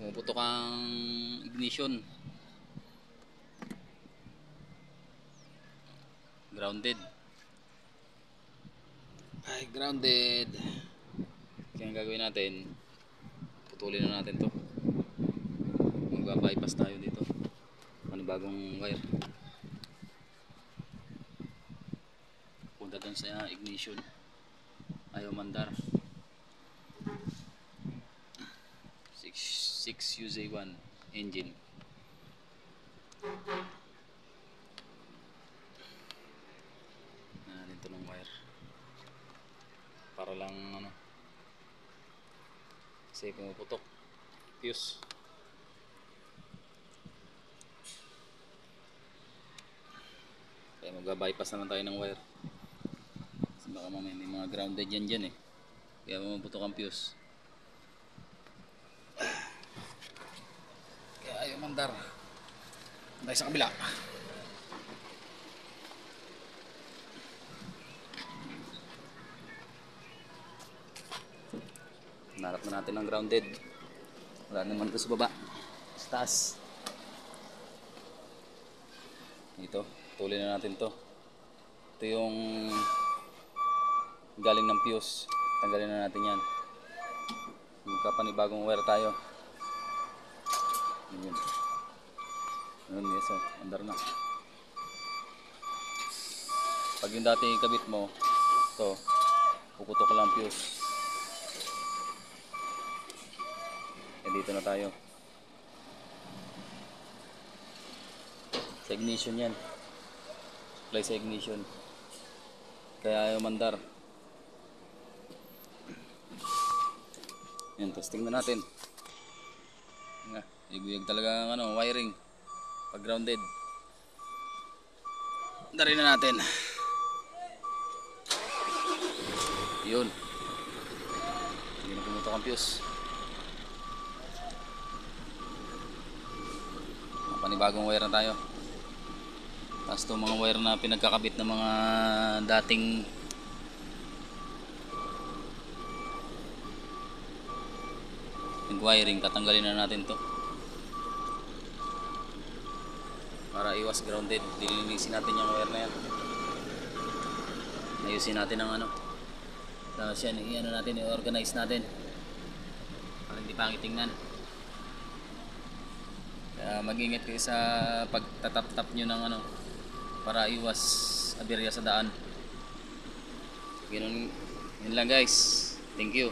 Pumuputok ang ignition. Grounded. Ay, grounded. Kaya ang gagawin natin, putulin na natin to. Magba-bypass tayo dito. Panibagong wire. Punta dun sa ignition. Ayaw mandar. 6 UZ1 engine. Dito ng wire. Para lang ano. Kasi pumuputok. Fuse. Kaya magba-bypass naman tayo ng wire. Kasi baka mamaya may mga grounded dyan eh. Kaya pumuputok ang fuse. Kaya ayaw mandar. Tayo sa kabila. Narap na natin ang grounded. Wala naman ito sa baba. Sa taas. Dito. Tuloy na natin to. Ito yung galing ng fuse. Tanggalin na natin yan. Magkapanibagong wire tayo. Yun. Yun, yes, andar na. Pag yung dati kabit mo, ito, puputok ko lang fuse. Dito na tayo sa ignition yan, supply sa ignition, kaya ayaw mandar. Yan, testing na natin. Ibig talaga ang wiring pag grounded. Dari na natin. Yun, hindi na pumutok ang fuse. Panibagong wire na tayo. Tapos itong mga wire na pinagkakabit ng mga dating nag-wiring, tatanggalin na natin to para iwas grounded. Dilinisin natin yung wire na yan. Ayusin natin ang ano. Tapos yan, i-ano natin, i-organize natin para hindi pangit tingnan. Mag-ingat kayo sa pagtatap-tap nyo ng ano para iwas aberya sa daan. Ganun, yun lang guys. Thank you.